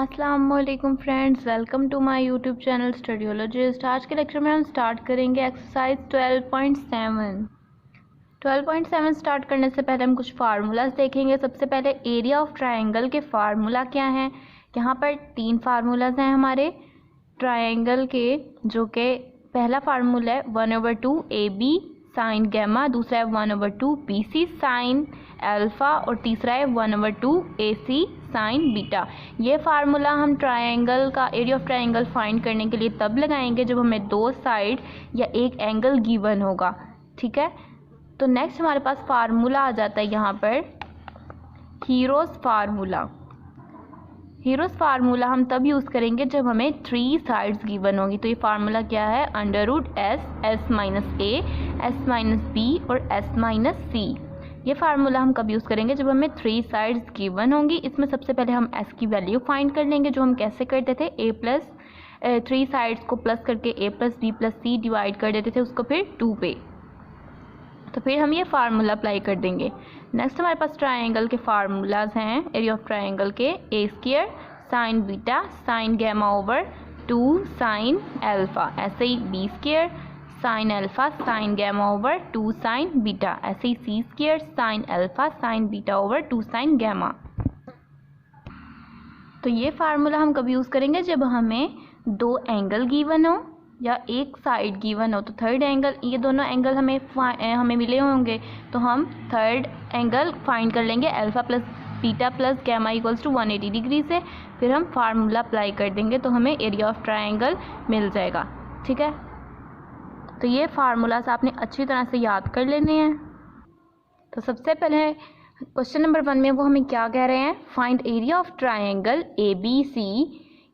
अस्सलाम वालेकुम friends, welcome to my YouTube channel Studiologist. आज के लेक्चर में हम स्टार्ट करेंगे एक्सरसाइज 12.7। 12.7 स्टार्ट करने से पहले हम कुछ फार्मूलाज देखेंगे। सबसे पहले एरिया ऑफ ट्रायंगल के फार्मूला क्या हैं। यहाँ पर 3 फार्मूलाज हैं हमारे ट्रायंगल के, जो कि पहला फार्मूला है 1/2 AB साइन गैमा, दूसरा है 1/2 BC साइन अल्फ़ा और तीसरा है 1/2 AC साइन बीटा। ये फार्मूला हम ट्रायंगल का एरिया ऑफ ट्रायंगल फाइंड करने के लिए तब लगाएंगे जब हमें 2 साइड या एक एंगल गिवन होगा। ठीक है, तो नेक्स्ट हमारे पास फार्मूला आ जाता है यहाँ पर हीरोज़ फार्मूला। हीरोज़ फार्मूला हम तब यूज़ करेंगे जब हमें 3 साइड्स गिवन होगी। तो ये फार्मूला क्या है, √S, S-A, S-B और S-C। ये फार्मूला हम कब यूज़ करेंगे, जब हमें 3 साइड्स गिवन होंगी। इसमें सबसे पहले हम S की वैल्यू फाइंड कर लेंगे, जो हम कैसे करते थे, A+ 3 साइड्स को प्लस करके A+B+C डिवाइड कर देते थे उसको फिर 2 पे। तो फिर हम ये फार्मूला अप्लाई कर देंगे। नेक्स्ट हमारे पास ट्रायंगल के फार्मूलाज हैं एरिया ऑफ ट्रायंगल के, A² sine beta sine gamma over 2 sine alpha, ऐसे ही B² sine alpha sine gamma over 2 sine beta, ऐसे ही C² sine alpha sine beta over 2 sine gamma. तो ये फार्मूला हम कब यूज़ करेंगे, जब हमें 2 एंगल गिवन हो या एक साइड गिवन हो। तो थर्ड एंगल, ये दोनों एंगल हमें मिले होंगे, तो हम थर्ड एंगल फाइंड कर लेंगे alpha plus beta plus gamma equals to 180 degree से। फिर हम फार्मूला अप्लाई कर देंगे तो हमें एरिया ऑफ ट्रायंगल मिल जाएगा। ठीक है, तो ये फार्मूलास आपने अच्छी तरह से याद कर लेने हैं। तो सबसे पहले क्वेश्चन नंबर 1 में वो हमें क्या कह रहे हैं, find area of triangle ABC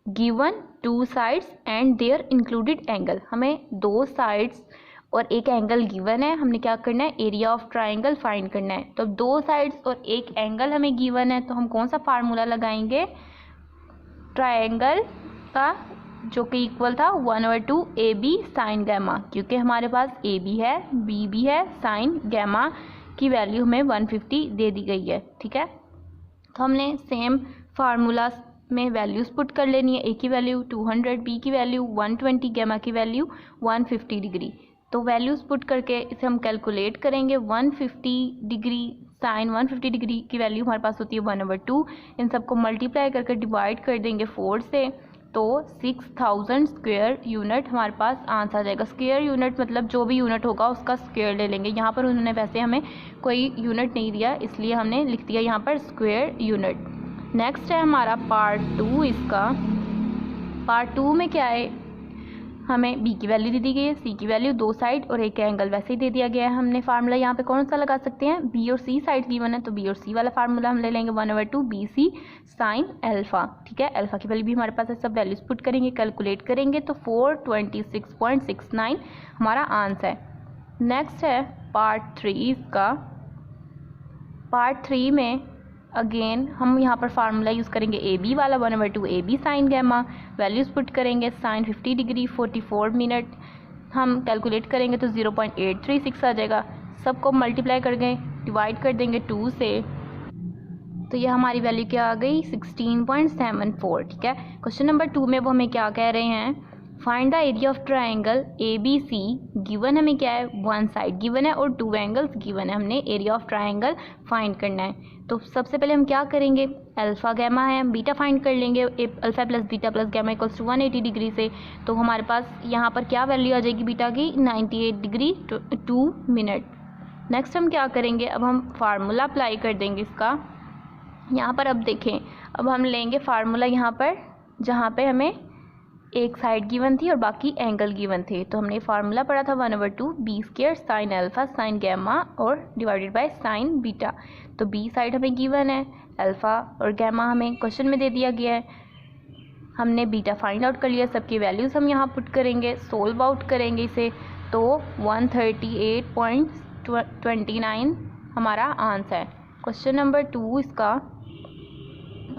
given 2 sides and their included angle. हमें 2 साइड्स और एक एंगल गिवन है, हमने क्या करना है, एरिया ऑफ ट्रायंगल फाइंड करना है। तो 2 साइड्स और एक एंगल हमें गिवन है, तो हम कौन सा फार्मूला लगाएंगे, ट्रायंगल का, जो कि इक्वल था 1/2 AB साइन गैमा, क्योंकि हमारे पास AB है, B भी है, साइन गैमा की वैल्यू हमें 150 दे दी गई है। ठीक है, तो हमने सेम फार्मूला में वैल्यूज़ पुट कर लेनी है। A की वैल्यू 200, B की वैल्यू 120, गैमा की वैल्यू 150 डिग्री। तो वैल्यूज़ पुट करके इसे हम कैलकुलेट करेंगे। 150 डिग्री साइन 150 डिग्री की वैल्यू हमारे पास होती है 1/2। इन सबको मल्टीप्लाई करके डिवाइड कर देंगे 4 से, तो 6000 स्क्वायर यूनिट हमारे पास आंसर आ जाएगा। स्क्वायर यूनिट मतलब जो भी यूनिट होगा उसका स्क्वायर ले लेंगे। यहाँ पर उन्होंने वैसे हमें कोई यूनिट नहीं दिया, इसलिए हमने लिख दिया यहाँ पर स्क्वायर यूनिट। नेक्स्ट है हमारा पार्ट 2। इसका पार्ट 2 में क्या है, हमें B की वैल्यू दे दी गई है, C की वैल्यू, 2 साइड और एक एंगल वैसे ही दे दिया गया है। हमने फार्मूला यहाँ पे कौन सा लगा सकते हैं, B और C साइड गिवन है, तो B और C वाला फार्मूला हम ले लेंगे 1/2 BC साइन अल्फ़ा। ठीक है, अल्फ़ा की वैल्यू भी हमारे पास है, सब वैल्यूज पुट करेंगे, कैलकुलेट करेंगे, तो 426.69 हमारा आंसर है। नेक्स्ट है पार्ट 3। इसका पार्ट 3 में अगेन हम यहाँ पर फार्मूला यूज़ करेंगे AB वाला 1/2 AB sine gamma, values put करेंगे, साइन 50 डिग्री 44 मिनट हम कैलकुलेट करेंगे तो 0.836 आ जाएगा। सबको मल्टीप्लाई कर गए, डिवाइड कर देंगे 2 से, तो ये हमारी वैल्यू क्या आ गई, 16.74। ठीक है, क्वेश्चन नंबर 2 में वो हमें क्या कह रहे हैं, find the area of triangle ABC given हमें क्या है, 1 साइड गिवन है और 2 एंगल्स गिवन है। हमने एरिया ऑफ ट्रायंगल फाइंड करना है। तो सबसे पहले हम क्या करेंगे, अल्फ़ा गैमा है, बीटा फाइंड कर लेंगे, alpha plus beta plus gamma equals to 180 degree से। तो हमारे पास यहाँ पर क्या वैल्यू आ जाएगी बीटा की, 98 डिग्री 2 मिनट। नेक्स्ट हम क्या करेंगे, अब हम फार्मूला अप्लाई कर देंगे इसका। यहाँ पर अब देखें, अब हम लेंगे फार्मूला यहाँ पर जहाँ पे हमें एक साइड गिवन थी और बाकी एंगल गिवन थे। तो हमने फार्मूला पढ़ा था 1/2 B² sine alpha sine gamma और डिवाइडेड बाय साइन बीटा। तो B साइड हमें गिवन है, अल्फ़ा और गैमा हमें क्वेश्चन में दे दिया गया है। हमने बीटा फाइंड आउट कर लिया, सबकी वैल्यूज़ हम यहाँ पुट करेंगे, सोल्व आउट करेंगे इसे, तो 138.29 हमारा आंसर है। क्वेश्चन नंबर 2 इसका,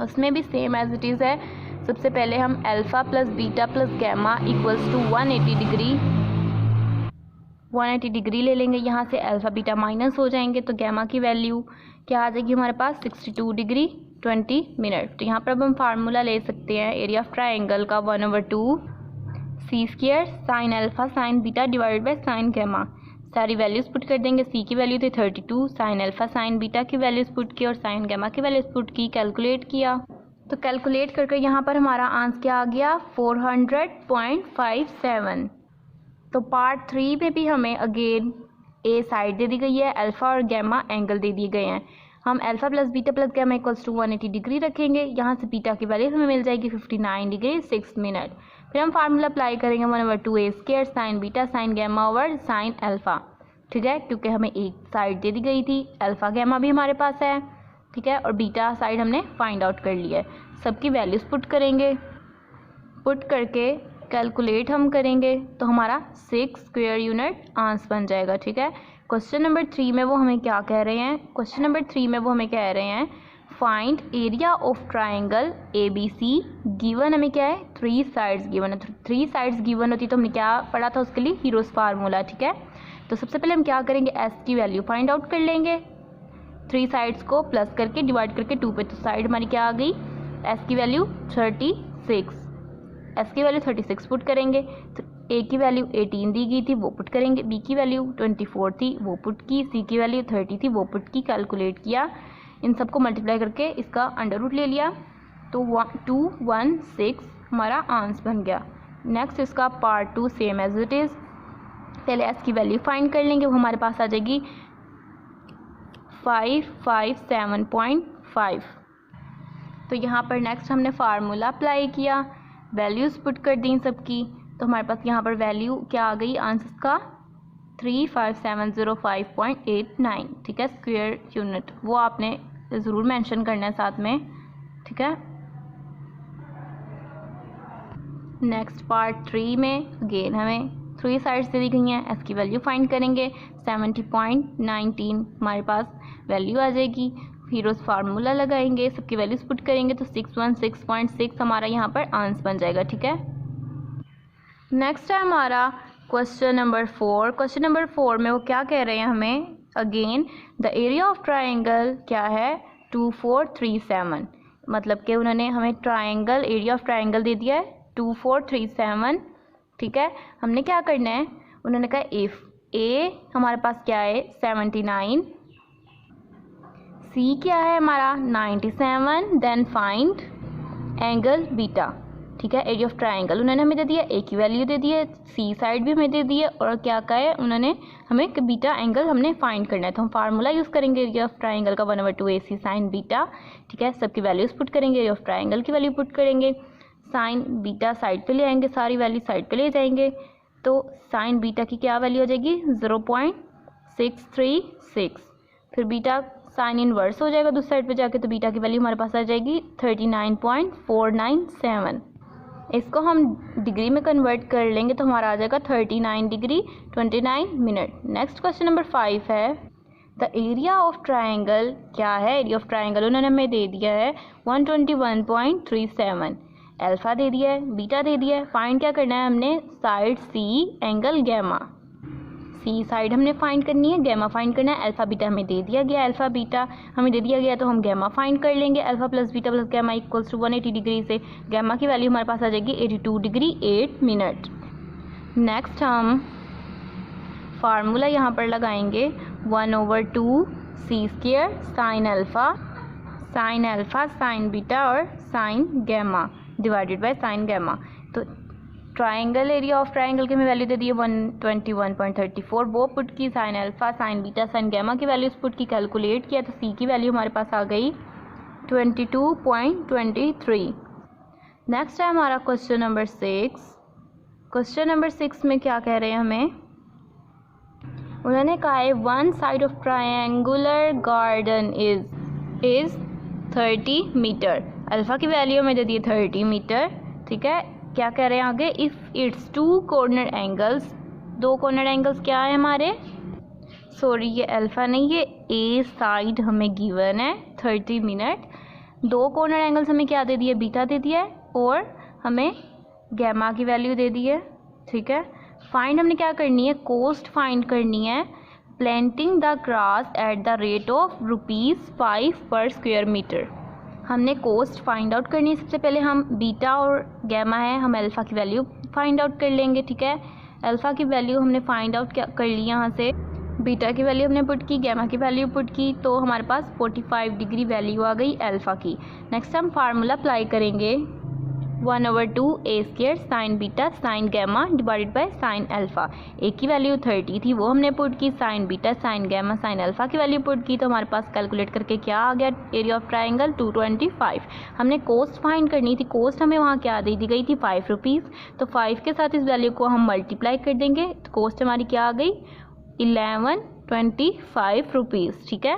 उसमें भी सेम एज इट इज़ है। सबसे पहले हम alpha plus beta plus gamma equals to 180 degree ले लेंगे। यहाँ से अल्फ़ा बीटा माइनस हो जाएंगे, तो गैमा की वैल्यू क्या आ जाएगी हमारे पास, 62 डिग्री 20 मिनट। तो यहाँ पर अब हम फार्मूला ले सकते हैं एरिया ऑफ ट्राइंगल का 1/2 सी square sine alpha sine beta divided by sine gamma. सारी वैल्यूज़ पुट कर देंगे। सी की वैल्यू थी 32, साइन अल्फा साइन बीटा की वैल्यूज़ पुट की और साइन गैमा की वैल्यूज़ पुट की, कैलकुलेट किया। तो कैलकुलेट करके यहाँ पर हमारा आंसर क्या आ गया 400.57। तो पार्ट 3 में भी हमें अगेन ए साइड दे दी गई है, अल्फ़ा और गैमा एंगल दे दिए गए हैं। हम alpha plus beta plus gamma equals to 180 degree रखेंगे। यहाँ से बीटा की वैल्यू हमें मिल जाएगी 59 डिग्री 6 मिनट। फिर हम फार्मूला अप्लाई करेंगे 1/2 a square sine beta sine gamma over sine alpha. ठीक है, क्योंकि हमें एक साइड दे दी गई थी, अल्फ़ा गैमा भी हमारे पास है। ठीक है, और बीटा साइड हमने फाइंड आउट कर लिया है। सबकी वैल्यूज़ पुट करेंगे, पुट करके कैलकुलेट हम करेंगे तो हमारा 6 स्क्वायर यूनिट आंसर बन जाएगा। ठीक है, क्वेश्चन नंबर 3 में वो हमें क्या कह रहे हैं, क्वेश्चन नंबर 3 में वो हमें कह रहे हैं find area of triangle A B C. Given हमें क्या है 3 साइड्स गिवन है। 3 साइड्स गिवन होती तो हमने क्या पढ़ा था उसके लिए हीरोज फार्मूला। ठीक है, तो सबसे पहले हम क्या करेंगे एस की वैल्यू फाइंड आउट कर लेंगे। 3 साइड्स को प्लस करके डिवाइड करके 2 पे, तो साइड हमारी क्या आ गई एस की वैल्यू 36, एस की वैल्यू 36 पुट करेंगे। तो ए की वैल्यू 18 दी गई थी वो पुट करेंगे, बी की वैल्यू 24 थी वो पुट की, सी की वैल्यू 30 थी वो पुट की, कैलकुलेट किया, इन सबको मल्टीप्लाई करके इसका अंडर रूट ले लिया तो 216 हमारा आंसर बन गया। नेक्स्ट इसका part 2 same as it is. पहले एस की वैल्यू फाइंड कर लेंगे, वो हमारे पास आ जाएगी 557.5। तो यहाँ पर नेक्स्ट हमने फार्मूला अप्लाई किया, वैल्यूज़ पुट कर दी सबकी, तो हमारे पास यहाँ पर वैल्यू क्या आ गई आंसर का 35705.89। ठीक है, स्क्वायर यूनिट वो आपने ज़रूर मेंशन करना है साथ में। ठीक है, नेक्स्ट पार्ट 3 में अगेन हमें 3 साइड्स दे दी गई हैं, एस की वैल्यू फाइंड करेंगे 70.19 हमारे पास वैल्यू आ जाएगी। फिर उस फार्मूला लगाएंगे, सबकी वैल्यूज पुट करेंगे तो 616.6 हमारा यहाँ पर आंसर बन जाएगा। ठीक है, नेक्स्ट है हमारा क्वेश्चन नंबर 4। क्वेश्चन नंबर 4 में वो क्या कह रहे हैं हमें again the area of triangle क्या है 2437। मतलब कि उन्होंने हमें ट्राइंगल एरिया ऑफ ट्राइंगल दे दिया है 2437। ठीक है, हमने क्या करना है, उन्होंने कहा इफ़ ए हमारे पास क्या है 79, सी क्या है हमारा 97, देन फाइंड एंगल बीटा। ठीक है, एरिया ऑफ ट्राइंगल उन्होंने हमें दे दिया, ए की वैल्यू दे दी है, सी साइड भी हमें दे दी है, और क्या कहा है उन्होंने हमें कि बीटा एंगल हमने फाइंड करना है। तो हम फार्मूला यूज़ करेंगे एरिया ऑफ ट्राइंगल का 1/2 ए सी साइन बीटा। ठीक है, सबकी वैल्यूज़ पुट करेंगे, एरिया ऑफ ट्राइंगल की वैल्यू पुट करेंगे, साइन बीटा साइड पे ले आएंगे, सारी वैल्यू साइड पे ले जाएंगे, तो साइन बीटा की क्या वैल्यू आ जाएगी 0.636। फिर बीटा साइन इनवर्स हो जाएगा दूसरी साइड पे जाके, तो बीटा की वैल्यू हमारे पास आ जाएगी 39.497। इसको हम डिग्री में कन्वर्ट कर लेंगे तो हमारा आ जाएगा 39 degree 29 minute. Next question number 5 है द एरिया ऑफ ट्राइंगल क्या है, एरिया ऑफ ट्राइंगल उन्होंने हमें दे दिया है 121.37, अल्फा दे दिया है, बीटा दे दिया है। फाइंड क्या करना है हमने साइड सी एंगल गैमा, सी साइड हमने फाइंड करनी है, गैमा फाइंड करना है। अल्फा बीटा हमें दे दिया गया, अल्फा बीटा हमें दे दिया गया तो हम गैमा फाइंड कर लेंगे। Alpha plus beta plus gamma equals to 180 degree से गैमा की वैल्यू हमारे पास आ जाएगी 82 डिग्री 8 मिनट। नेक्स्ट हम फार्मूला यहाँ पर लगाएंगे 1/2 सी square sine alpha sine beta और sine gamma divided by sine gamma. तो ट्राइंगल एरिया ऑफ ट्राइंगल की हमें वैल्यू दे दी है 121.34, वो पुट की, sine alpha sine beta sine gamma की वैल्यूज पुट की, कैलकुलेट किया तो सी की वैल्यू हमारे पास आ गई 22.23। नेक्स्ट है हमारा क्वेश्चन नंबर 6। क्वेश्चन नंबर 6 में क्या कह रहे हैं हमें, उन्होंने कहा है one side of triangular garden is 30 metre. Alpha की वैल्यू हमें दे दी है 30 मीटर। ठीक है, क्या कह रहे हैं आगे, if it's 2 corner angles, 2 corner angles क्या है हमारे, सॉरी ये अल्फ़ा नहीं, ये ए साइड हमें गिवन है 30 मिनट। 2 कॉर्नर एंगल्स हमें क्या दे दिया, बीटा दे दिया है, और हमें गैमा की वैल्यू दे दी है। ठीक है, फाइंड हमने क्या करनी है, कॉस्ट फाइंड करनी है। Planting the grass at the rate of ₹5 पर स्क्वायर मीटर। हमने कोस्ट फाइंड आउट करनी है। सबसे पहले हम बीटा और गैमा है, हम अल्फ़ा की वैल्यू फाइंड आउट कर लेंगे, ठीक है। अल्फ़ा की वैल्यू हमने फाइंड आउट कर ली यहाँ से, बीटा की वैल्यू हमने पुट की, गैमा की वैल्यू पुट की, तो हमारे पास 45 डिग्री वैल्यू आ गई अल्फ़ा की। नेक्स्ट हम फार्मूला अप्लाई करेंगे, 1/2 a square sine beta sine gamma divided by sine alpha. A की वैल्यू 30 थी, वो हमने पुट की, sine beta sine gamma sine alpha की वैल्यू पुट की, तो हमारे पास कैलकुलेट करके क्या आ गया, एरिया ऑफ ट्राइंगल 225। हमने कोस्ट फाइंड करनी थी, कोस्ट हमें वहाँ क्या दे दी गई थी, 5 रुपीज़, तो 5 के साथ इस वैल्यू को हम मल्टीप्लाई कर देंगे, तो कोस्ट हमारी क्या आ गई, 1125 रुपीज़, ठीक है।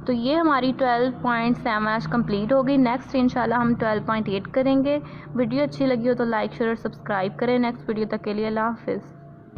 तो ये हमारी 12.7 आज कंप्लीट हो गई। नेक्स्ट इंशाल्लाह हम 12.8 करेंगे। वीडियो अच्छी लगी हो तो लाइक शेयर और सब्सक्राइब करें। नेक्स्ट वीडियो तक के लिए अल्लाह हाफिज़।